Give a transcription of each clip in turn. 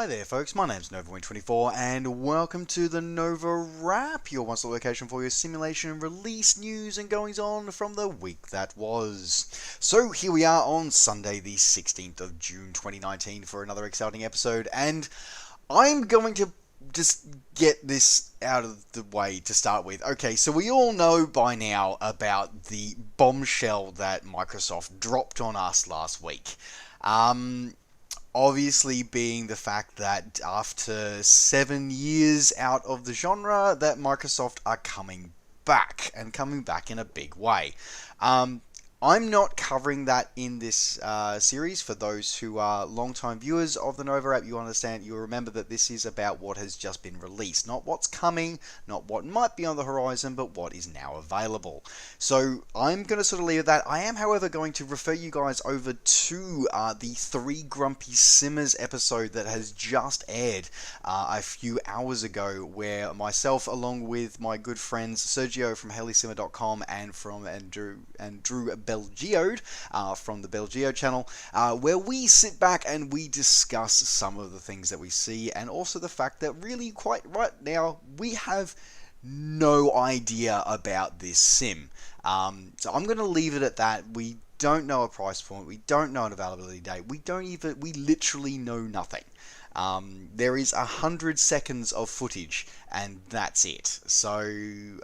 Hi there folks, my name's NovaWing24 and welcome to the Nova Wrap, your one-stop location for your simulation release news and goings on from the week that was. So here we are on Sunday the 16th of June 2019 for another exciting episode, and I'm going to just get this out of the way to start with. Okay, so we all know by now about the bombshell that Microsoft dropped on us last week. Obviously being the fact that after 7 years out of the genre, that Microsoft are coming back, and coming back in a big way. I'm not covering that in this series. For those who are long-time viewers of the Nova app, you understand, you remember that this is about what has just been released. Not what's coming, not what might be on the horizon, but what is now available. So I'm going to sort of leave it at that. I am, however, going to refer you guys over to the Three Grumpy Simmers episode that has just aired a few hours ago, where myself, along with my good friends Sergio from HaleySimmer.com and from Drew Belgioed from the Belgio channel, where we sit back and we discuss some of the things that we see, and also the fact that really quite right now we have no idea about this sim. So I'm going to leave it at that. We don't know a price point, we don't know an availability date, we literally know nothing. There is 100 seconds of footage and that's it. So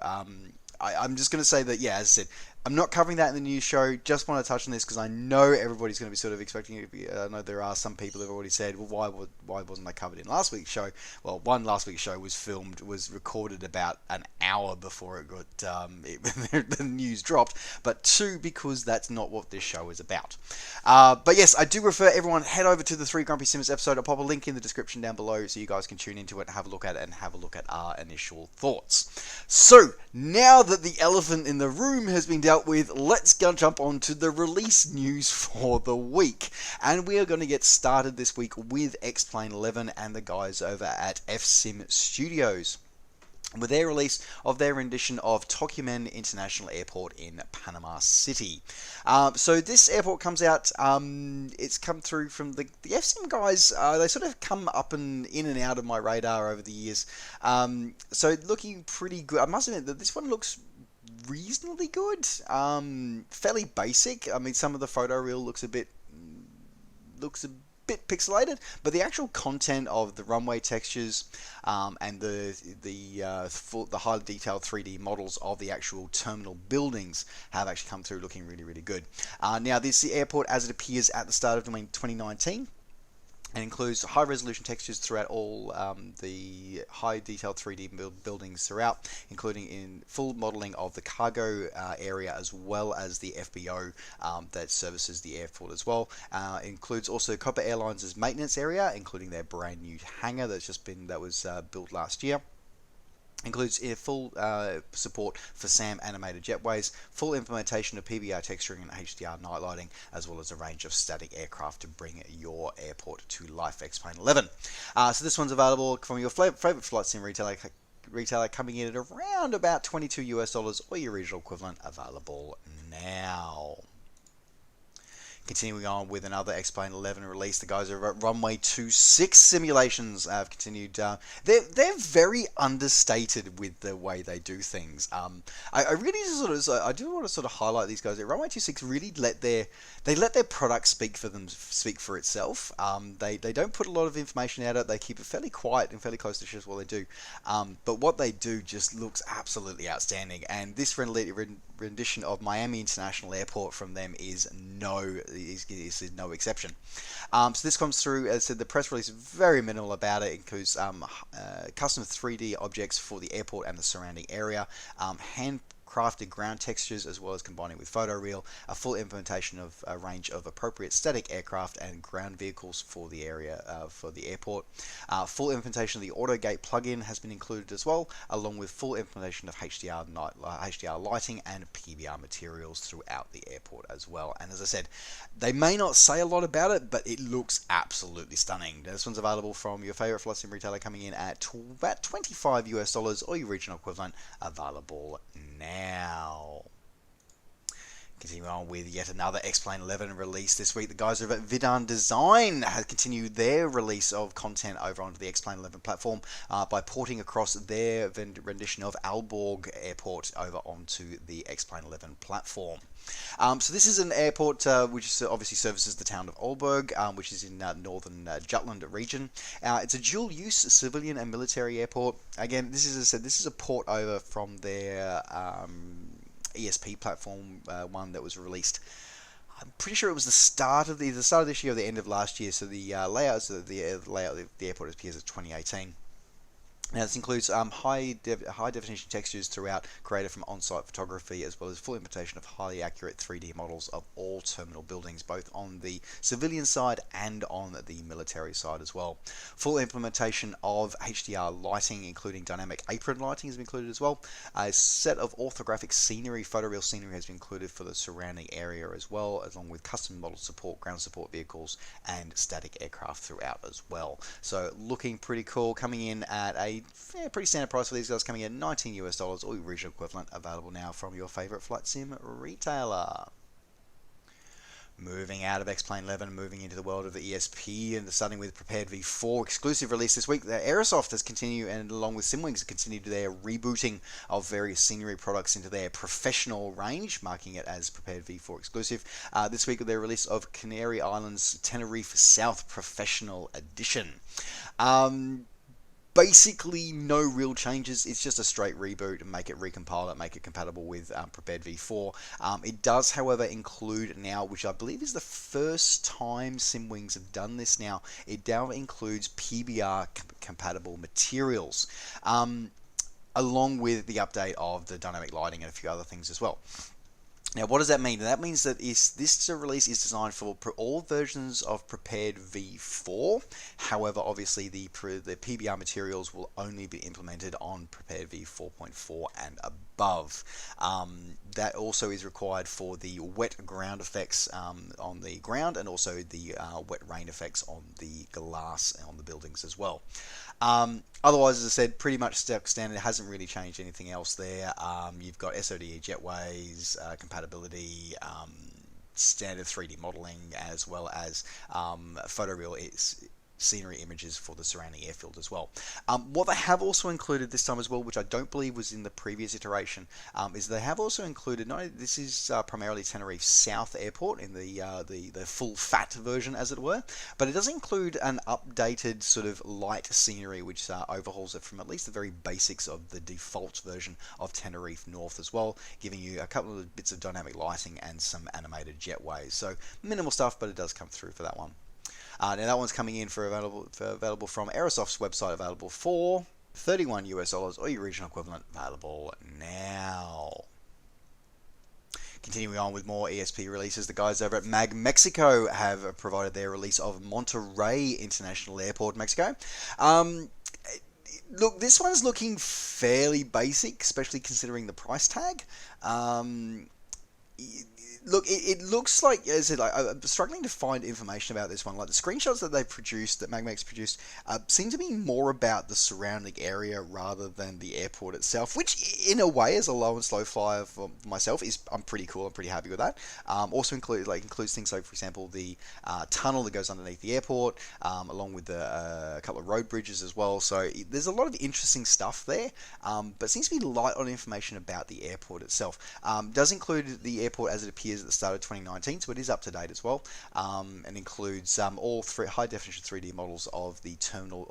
I'm just going to say that, yeah, as I said, I'm not covering that in the news show. Just want to touch on this because I know everybody's going to be sort of expecting it to be. I know there are some people who have already said, well, why wasn't I covered in last week's show? Well, one, last week's show was recorded about an hour before it got the news dropped. But two, because that's not what this show is about. But yes, I do refer everyone, head over to the Three Grumpy Simmers episode. I'll pop a link in the description down below so you guys can tune into it and have a look at it and have a look at our initial thoughts. So now that the elephant in the room has been dealt with, let's go jump on to the release news for the week. And we are going to get started this week with X-Plane 11 and the guys over at FSim Studios, with their release of their rendition of Tocumen International Airport in Panama City. So this airport comes out, it's come through from the FSim guys. They sort of come up and in and out of my radar over the years. So looking pretty good. I must admit that this one looks reasonably good. Fairly basic. I mean, some of the photo reel looks a bit pixelated, but the actual content of the runway textures and the highly detailed 3D models of the actual terminal buildings have actually come through looking really, really good. Now, this is the airport as it appears at the start of 2019. And includes high-resolution textures throughout all the high-detailed 3D buildings throughout, including in full modeling of the cargo area as well as the FBO that services the airport as well. Includes also Copa Airlines' maintenance area, including their brand new hangar that was built last year. Includes full support for SAM animated jetways, full implementation of PBR texturing and HDR night lighting, as well as a range of static aircraft to bring your airport to life. X-Plane 11. So this one's available from your favorite flight sim retailer, coming in at around about $22 US or your regional equivalent, available now. Continuing on with another X-Plane 11 release, the guys over at Runway 26 Simulations have continued. They're very understated with the way they do things. I really I do want to sort of highlight these guys. Runway 26 really let their product speak for itself. They don't put a lot of information out. They keep it fairly quiet and fairly close to ships while they do. But what they do just looks absolutely outstanding. And this rendition of Miami International Airport from them is no exception. So this comes through, as I said, the press release is very minimal about it. It includes custom 3D objects for the airport and the surrounding area, handcrafted ground textures, as well as combining with photoreal, a full implementation of a range of appropriate static aircraft and ground vehicles for the area for the airport. Full implementation of the AutoGate plugin has been included as well, along with full implementation of HDR lighting and PBR materials throughout the airport as well. And as I said, they may not say a lot about it, but it looks absolutely stunning. This one's available from your favorite flight sim retailer, coming in at about $25 US or your regional equivalent, available now. Continuing on with yet another X-Plane 11 release this week, the guys over at Vidan Design have continued their release of content over onto the X-Plane 11 platform by porting across their rendition of Aalborg Airport over onto the X-Plane 11 platform. So this is an airport which obviously services the town of Aalborg, which is in northern Jutland region. It's a dual-use civilian and military airport. Again, this is a port over from their ESP platform, one that was released. I'm pretty sure it was the start of this year or the end of last year. So the layout of the airport appears as 2018. Now, this includes high definition textures throughout, created from on-site photography, as well as full implementation of highly accurate 3D models of all terminal buildings, both on the civilian side and on the military side as well. Full implementation of HDR lighting, including dynamic apron lighting, has been included as well. A set of orthographic scenery, photoreal scenery, has been included for the surrounding area as well, along with custom model support, ground support vehicles, and static aircraft throughout as well. So, looking pretty cool, coming in at a pretty standard price for these guys, coming in $19 US, or regional equivalent, available now from your favorite flight sim retailer. Moving out of X-Plane 11, moving into the world of the ESP, and starting with Prepared V4 exclusive release this week. Aerosoft has continued, and along with Simwings, have continued their rebooting of various scenery products into their professional range, marking it as Prepared V4 exclusive. This week with their release of Canary Islands Tenerife South Professional Edition. Basically, no real changes. It's just a straight reboot and make it recompile it, make it compatible with Prepared V4. It does, however, include now, which I believe is the first time Simwings have done this now, it now includes PBR compatible materials, along with the update of the dynamic lighting and a few other things as well. Now, what does that mean? That means that this release is designed for all versions of Prepared V4. However, obviously, the PBR materials will only be implemented on Prepared V4.4 and above. That also is required for the wet ground effects on the ground, and also the wet rain effects on the glass on the buildings as well. Otherwise, as I said, pretty much standard. It hasn't really changed anything else there. You've got SODE jetways, compatibility, standard 3D modeling, as well as photoreal scenery images for the surrounding airfield as well. What they have also included this time as well, which I don't believe was in the previous iteration, is they have also included, this is primarily Tenerife South Airport in the full fat version, as it were, but it does include an updated sort of light scenery which overhauls it from at least the very basics of the default version of Tenerife North as well, giving you a couple of bits of dynamic lighting and some animated jetways. So minimal stuff, but it does come through for that one. Now that one's coming in available from Aerosoft's website, available for $31 US, or your regional equivalent, available now. Continuing on with more ESP releases, the guys over at Mag Mexico have provided their release of Monterrey International Airport, Mexico. Look, this one's looking fairly basic, especially considering the price tag. Look, it looks like, as I said, I'm struggling to find information about this one. Like the screenshots that they've produced, that MagMax produced, seem to be more about the surrounding area rather than the airport itself. Which, in a way, as a low and slow flyer for myself, I'm pretty cool. I'm pretty happy with that. Also includes things like, for example, the tunnel that goes underneath the airport, along with a couple of road bridges as well. So there's a lot of interesting stuff there, but seems to be light on information about the airport itself. Does include the airport as it appears at the start of 2019, so it is up to date as well, and includes all high definition 3D models of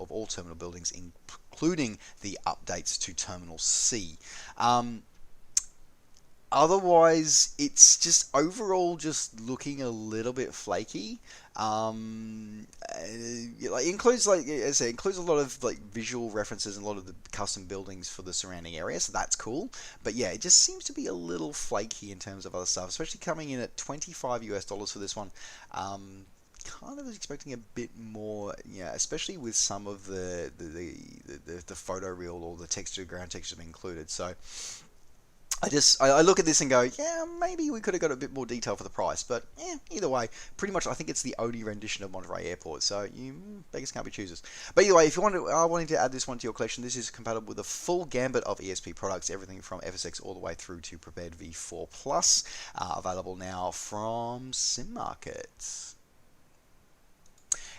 all terminal buildings, including the updates to Terminal C. Otherwise, it's just overall just looking a little bit flaky. It includes, like as I say, includes a lot of like visual references and a lot of the custom buildings for the surrounding area, so that's cool. But yeah, it just seems to be a little flaky in terms of other stuff, especially coming in at $25 US for this one. Kind of was expecting a bit more, especially with some of the photoreal or the ground texture being included. So I look at this and go, yeah, maybe we could have got a bit more detail for the price, but either way, pretty much I think it's the only rendition of Monterey Airport, so you beggars can't be choosers. But either way, if you are wanting to add this one to your collection, this is compatible with a full gambit of ESP products, everything from FSX all the way through to Prepared V4 Plus, available now from Sim Market.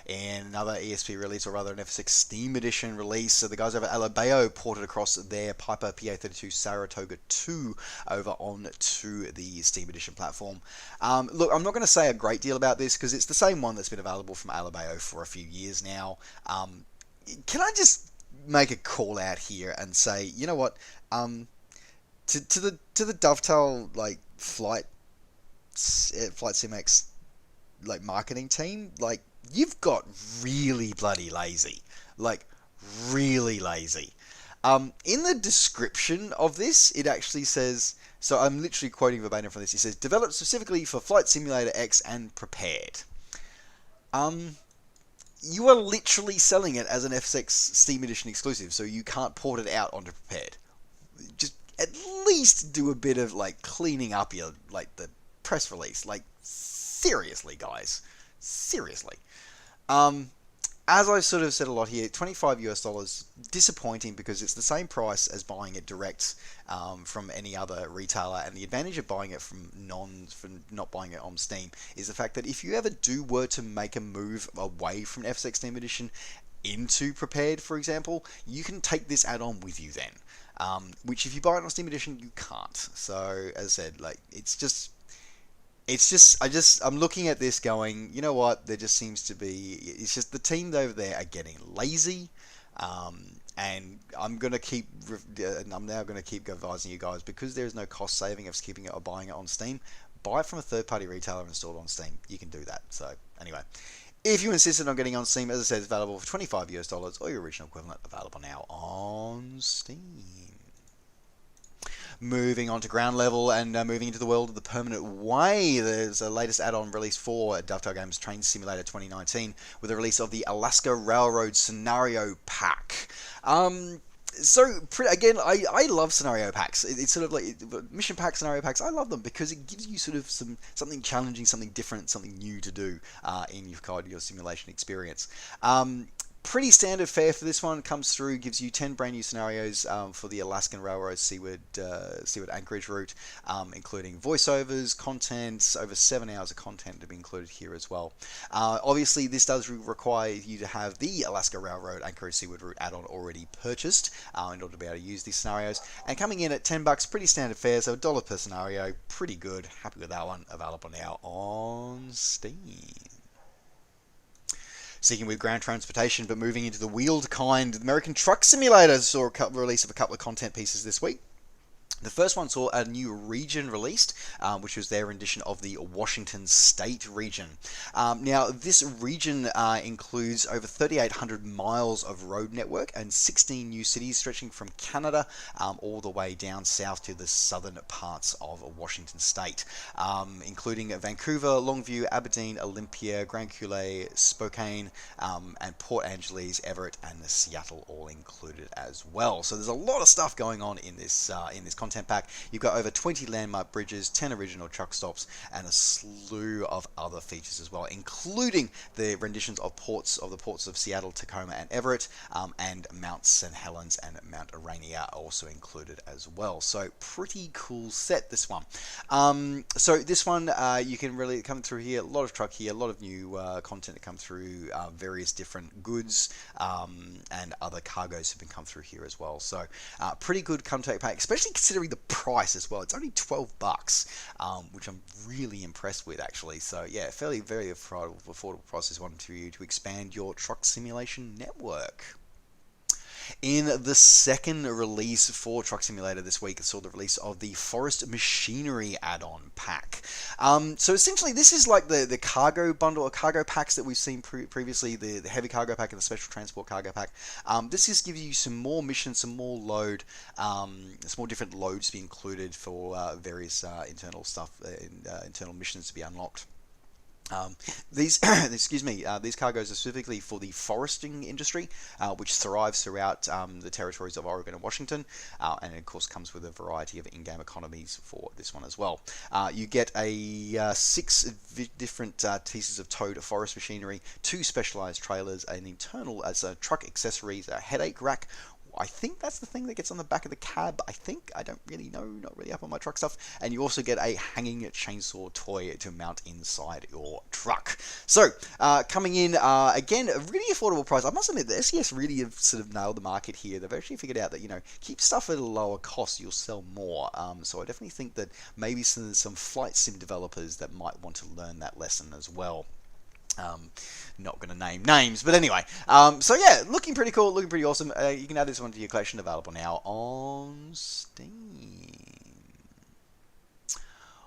And another ESP release, or rather an FSX Steam Edition release. So the guys over at Alabeo ported across their Piper PA32 Saratoga 2 over onto the Steam Edition platform. Look, I'm not going to say a great deal about this because it's the same one that's been available from Alabeo for a few years now. Can I just make a call out here and say, you know what? To the Dovetail like Flight SimX like marketing team, like you've got really bloody lazy, like really lazy. In the description of this, it actually says, so I'm literally quoting verbatim from this. It says, developed specifically for Flight Simulator X and prepared. You are literally selling it as an FSX Steam Edition exclusive, so you can't port it out onto prepared. Just at least do a bit of like cleaning up your like the press release. Like seriously, guys, seriously. As I've sort of said a lot here, $25 disappointing because it's the same price as buying it direct from any other retailer, and the advantage of buying it from not buying it on Steam is the fact that if you ever were to make a move away from FSX Steam Edition into Prepared, for example, you can take this add-on with you then. Which if you buy it on Steam Edition, you can't. So as I said, like I'm looking at this going, you know what? There just seems to be. It's just the team over there are getting lazy, and I'm gonna keep. I'm now gonna keep advising you guys because there is no cost saving of keeping it or buying it on Steam. Buy it from a third-party retailer and install it on Steam. You can do that. So anyway, if you insisted on getting on Steam, as I said, it's available for $25 or your original equivalent, available now on Steam. Moving on to ground level and moving into the world of the Permanent Way, there's a latest add-on release for Dovetail Games Train Simulator 2019 with the release of the Alaska Railroad Scenario Pack. Again, I love scenario packs. It's sort of like mission pack scenario packs. I love them because it gives you sort of something challenging, something different, something new to do in your simulation experience. Pretty standard fare for this one. Comes through, gives you 10 brand new scenarios for the Alaskan Railroad Seaward Anchorage route, including voiceovers, content, over 7 hours of content to be included here as well. Obviously, this does require you to have the Alaska Railroad Anchorage Seaward route add-on already purchased in order to be able to use these scenarios. And coming in at $10, pretty standard fare, so $1 per scenario, pretty good. Happy with that one. Available now on Steam. Sticking with ground transportation, but moving into the wheeled kind, the American Truck Simulator saw a release of a couple of content pieces this week. The first one saw a new region released, which was their rendition of the Washington State region. Now, this region includes over 3,800 miles of road network and 16 new cities stretching from Canada all the way down south to the southern parts of Washington State, including Vancouver, Longview, Aberdeen, Olympia, Grand Coulee, Spokane, and Port Angeles, Everett, and Seattle all included as well. So there's a lot of stuff going on in this content pack. You've got over 20 landmark bridges, 10 original truck stops, and a slew of other features as well, including the renditions of the ports of Seattle, Tacoma, and Everett, and Mount St. Helens and Mount Rainier are also included as well. So pretty cool set, this one. So this one, you can really come through here, a lot of truck here, a lot of new content to come through, various different goods and other cargoes have been come through here as well. So pretty good content pack, especially considering the price as well. It's only $12, which I'm really impressed with actually. So yeah, very affordable price is one for you to expand your truck simulation network. In the second release for Truck Simulator this week, I saw the release of the Forest Machinery add-on pack. So essentially, this is like the cargo bundle or cargo packs that we've seen previously, the heavy cargo pack and the special transport cargo pack. This just gives you some more missions, some more load, some more different loads to be included for various internal stuff, internal missions to be unlocked. These, excuse me, these cargoes are specifically for the foresting industry, which thrives throughout the territories of Oregon and Washington, and of course comes with a variety of in-game economies for this one as well. You get six different pieces of towed forest machinery, two specialized trailers, an internal as a truck accessories, a headache rack. I think that's the thing that gets on the back of the cab. I don't really know, not really up on my truck stuff. And you also get a hanging chainsaw toy to mount inside your truck. So, coming in, again, a really affordable price. I must admit, the SES really have sort of nailed the market here. They've actually figured out that, keep stuff at a lower cost, you'll sell more. So I definitely think that maybe some flight sim developers that might want to learn that lesson as well. Not going to name names, but anyway. So yeah, looking pretty cool, looking pretty awesome. You can add this one to your collection, available now on Steam.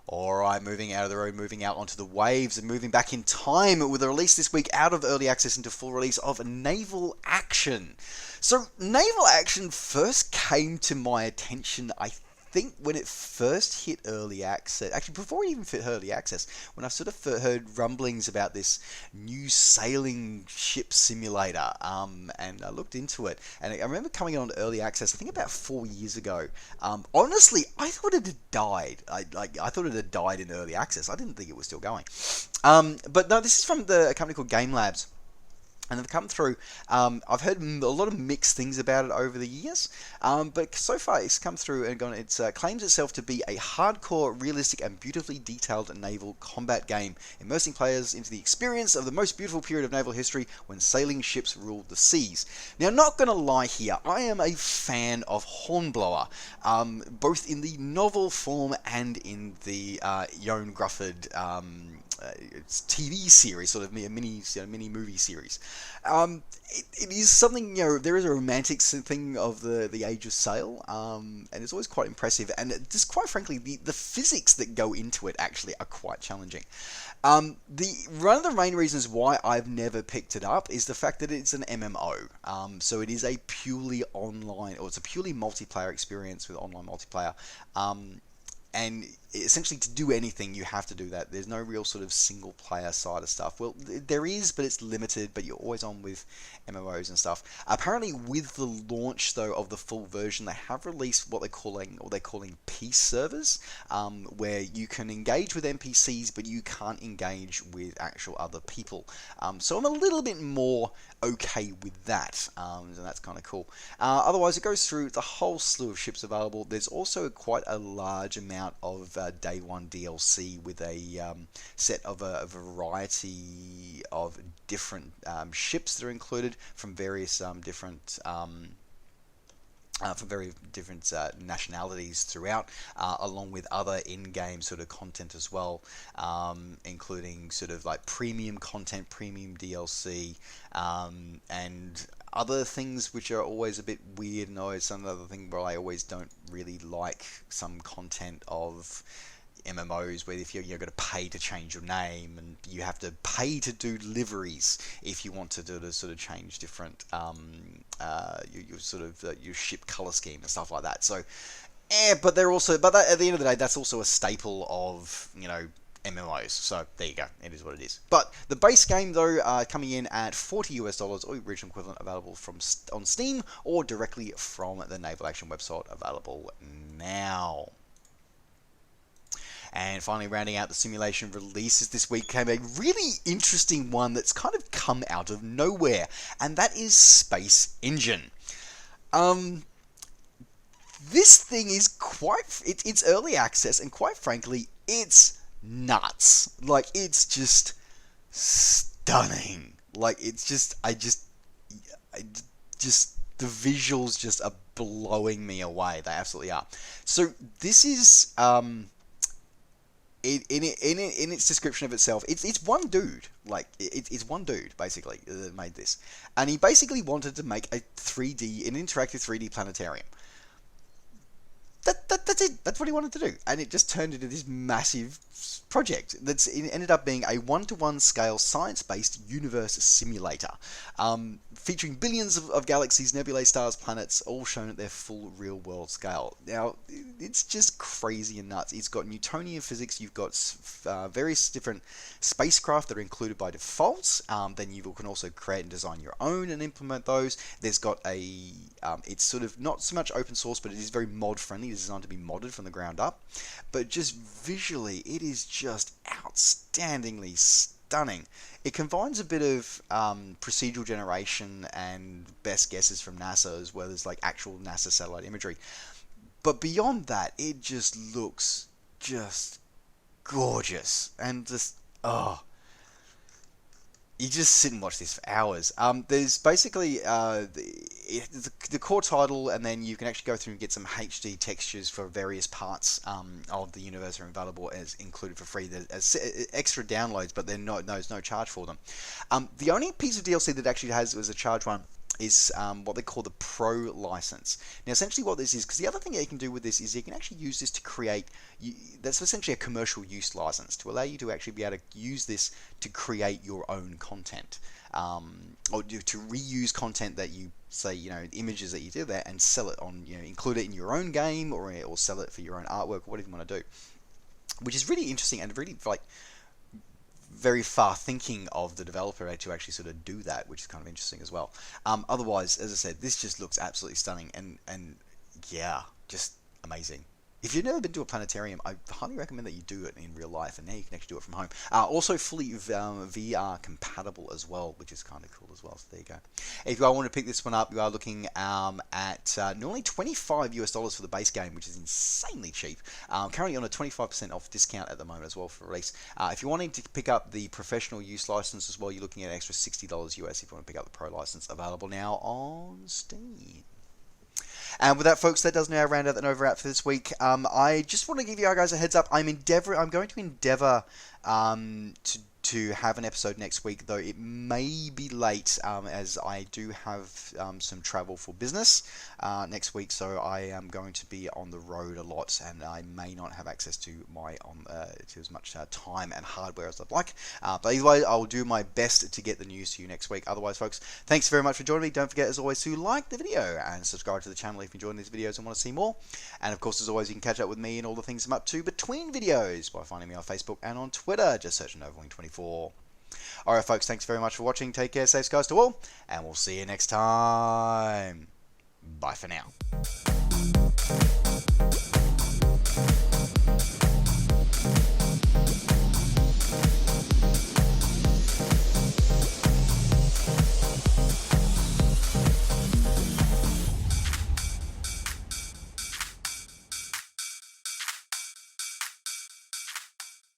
Alright, moving out of the road, moving out onto the waves, and moving back in time with a release this week out of early access into full release of Naval Action. So, Naval Action first came to my attention, I think, when it first hit early access. Actually, before it even hit early access, when I sort of heard rumblings about this new sailing ship simulator, and I looked into it, and I remember coming on to early access, I think about 4 years ago. Honestly, I thought it had died. I thought it had died in early access. I didn't think it was still going. But no, this is from a company called Game Labs. And they've come through. I've heard a lot of mixed things about it over the years, but so far it's come through and gone. It claims itself to be a hardcore, realistic, and beautifully detailed naval combat game, immersing players into the experience of the most beautiful period of naval history when sailing ships ruled the seas. Now, not gonna lie here, I am a fan of Hornblower, both in the novel form and in the Ioan Gruffudd TV series, sort of a mini movie series. It is something, there is a romantic thing of the Age of Sail, and it's always quite impressive, and just quite frankly, the physics that go into it actually are quite challenging. One of the main reasons why I've never picked it up is the fact that it's an MMO. So it is a purely online, or it's a purely multiplayer experience with online multiplayer. And essentially, to do anything, you have to do that. There's no real sort of single player side of stuff. Well, there is, but it's limited. But you're always on with MMOs and stuff. Apparently, with the launch though of the full version, they have released what they're calling peace servers, where you can engage with NPCs, but you can't engage with actual other people. So I'm a little bit more okay with that, and that's kind of cool. Otherwise, it goes through the whole slew of ships available. There's also quite a large amount of day one DLC with a set of a variety of different ships that are included from various different for very different nationalities throughout, along with other in-game sort of content as well, including sort of like premium content, premium DLC, and other things which are always a bit weird. And always another thing where I always don't really like some content of MMOs where if you're going to pay to change your name, and you have to pay to do liveries if you want to do to sort of change different your ship color scheme and stuff like that. So but at the end of the day, that's also a staple of MMOs. So there you go, it is what it is. But the base game though, coming in at $40 or original equivalent, available on Steam or directly from the Naval Action website, available now. And finally, rounding out the simulation releases this week, came a really interesting one that's kind of come out of nowhere, and that is Space Engine. This thing is it's early access, and quite frankly, it's nuts. Like, it's just stunning. Like, it's just, the visuals just are blowing me away. They absolutely are. So this is, in its description of itself, it's one dude. Like, it's one dude basically that made this, and he basically wanted to make an interactive 3D planetarium. that's it. That's what he wanted to do, and it just turned into this massive project it ended up being a one-to-one scale science-based universe simulator, featuring billions of galaxies, nebulae, stars, planets, all shown at their full real-world scale. Now, it's just crazy and nuts. It's got Newtonian physics. You've got various different spacecraft that are included by default. Then you can also create and design your own and implement those. There's got it's sort of not so much open source, but it is very mod friendly. It's designed to be modded from the ground up. But just visually, it is just outstandingly stunning. It combines a bit of procedural generation and best guesses from NASA, as well as like actual NASA satellite imagery. But beyond that, it just looks just gorgeous and just you just sit and watch this for hours. There's basically the core title, and then you can actually go through and get some HD textures for various parts of the universe are available as included for free. There's extra downloads, but there's no charge for them. The only piece of DLC that actually was a charge one is what they call the Pro license. Now, essentially what this is, because the other thing that you can do with this is you can actually use this to create, that's essentially a commercial use license to allow you to actually be able to use this to create your own content, or to reuse content that you say, images that you do there and sell it on, include it in your own game or sell it for your own artwork or whatever you want to do, which is really interesting and really like very far thinking of the developer to actually sort of do that, which is kind of interesting as well. Otherwise, as I said, this just looks absolutely stunning and yeah, just amazing. If you've never been to a planetarium, I highly recommend that you do it in real life, and now you can actually do it from home. Also fully VR compatible as well, which is kind of cool as well, so there you go. If you want to pick this one up, you are looking at normally $25 for the base game, which is insanely cheap. Currently on a 25% off discount at the moment as well for release. If you're wanting to pick up the professional use license as well, you're looking at an extra $60 US if you want to pick up the Pro license, available now on Steam. And with that, folks, that does now round out the Nova Wrap for this week. I just want to give you guys a heads up. I'm going to endeavor to have an episode next week, though it may be late, as I do have some travel for business next week, so I am going to be on the road a lot, and I may not have access to to as much time and hardware as I'd like. But either way, I'll do my best to get the news to you next week. Otherwise, folks, thanks very much for joining me. Don't forget, as always, to like the video and subscribe to the channel if you're enjoying these videos and want to see more. And of course, as always, you can catch up with me and all the things I'm up to between videos by finding me on Facebook and on Twitter. Just search NovaWing24. Alright, folks, thanks very much for watching. Take care, safe skies to all, and we'll see you next time. Bye for now.